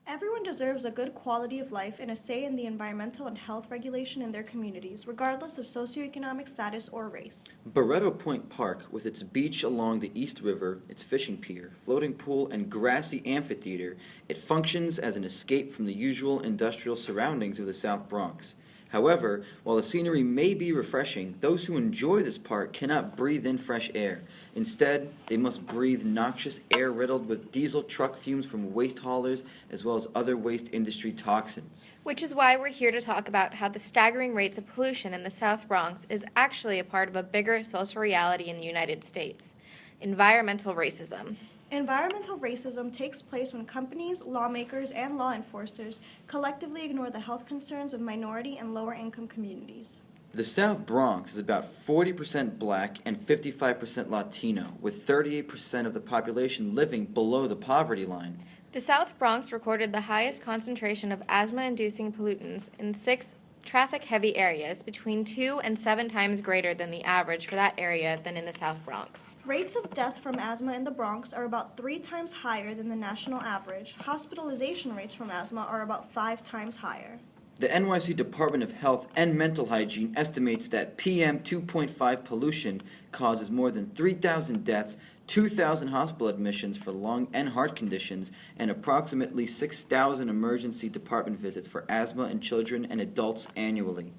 Everyone deserves a good quality of life and a say in the environmental and health regulation in their communities, regardless of socioeconomic status or race. Barretto Point Park, with its beach along the East River, its fishing pier, floating pool, and grassy amphitheater, it functions as an escape from the usual industrial surroundings of the South Bronx. However, while the scenery may be refreshing, those who enjoy this park cannot breathe in fresh air. Instead, they must breathe noxious air riddled with diesel truck fumes from waste haulers as well as other waste industry toxins. Which is why we're here to talk about how the staggering rates of pollution in the South Bronx is actually a part of a bigger social reality in the United States: environmental racism. Environmental racism takes place when companies, lawmakers, and law enforcers collectively ignore the health concerns of minority and lower-income communities. The South Bronx is about 40% black and 55% Latino, with 38% of the population living below the poverty line. The South Bronx recorded the highest concentration of asthma-inducing pollutants in 6 traffic-heavy areas, between 2 and 7 times greater than the average for that area than in the South Bronx. Rates of death from asthma in the Bronx are about 3 times higher than the national average. Hospitalization rates from asthma are about 5 times higher. The NYC Department of Health and Mental Hygiene estimates that PM 2.5 pollution causes more than 3,000 deaths, 2,000 hospital admissions for lung and heart conditions, and approximately 6,000 emergency department visits for asthma in children and adults annually.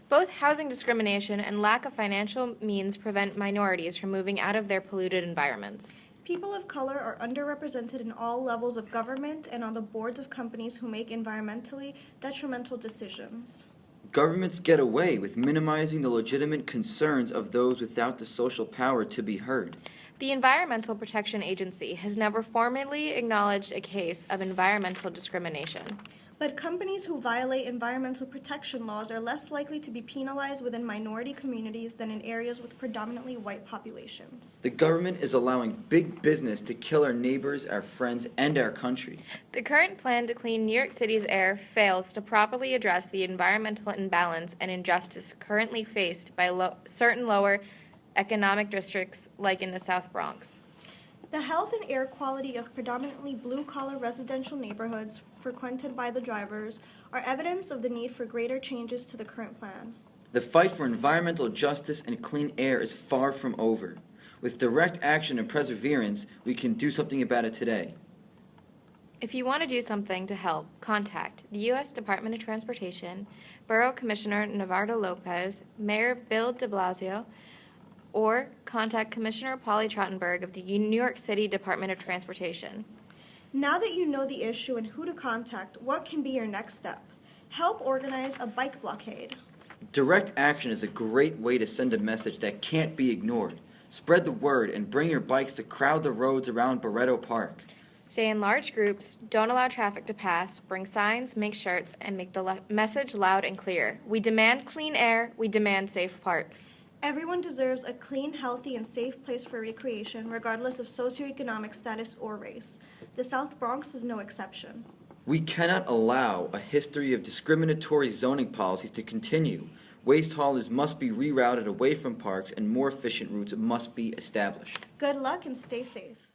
Both housing discrimination and lack of financial means prevent minorities from moving out of their polluted environments. People of color are underrepresented in all levels of government and on the boards of companies who make environmentally detrimental decisions. Governments get away with minimizing the legitimate concerns of those without the social power to be heard. The Environmental Protection Agency has never formally acknowledged a case of environmental discrimination. But companies who violate environmental protection laws are less likely to be penalized within minority communities than in areas with predominantly white populations. The government is allowing big business to kill our neighbors, our friends, and our country. The current plan to clean New York City's air fails to properly address the environmental imbalance and injustice currently faced by certain lower economic districts like in the South Bronx. The health and air quality of predominantly blue-collar residential neighborhoods frequented by the drivers are evidence of the need for greater changes to the current plan. The fight for environmental justice and clean air is far from over. With direct action and perseverance, we can do something about it today. If you want to do something to help, contact the U.S. Department of Transportation, Borough Commissioner Nivardo Lopez, Mayor Bill de Blasio, or contact Commissioner Polly Trottenberg of the New York City Department of Transportation. Now that you know the issue and who to contact, what can be your next step? Help organize a bike blockade. Direct action is a great way to send a message that can't be ignored. Spread the word and bring your bikes to crowd the roads around Barretto Park. Stay in large groups, don't allow traffic to pass, bring signs, make shirts, and make the message loud and clear. We demand clean air, we demand safe parks. Everyone deserves a clean, healthy, and safe place for recreation, regardless of socioeconomic status or race. The South Bronx is no exception. We cannot allow a history of discriminatory zoning policies to continue. Waste haulers must be rerouted away from parks and more efficient routes must be established. Good luck and stay safe.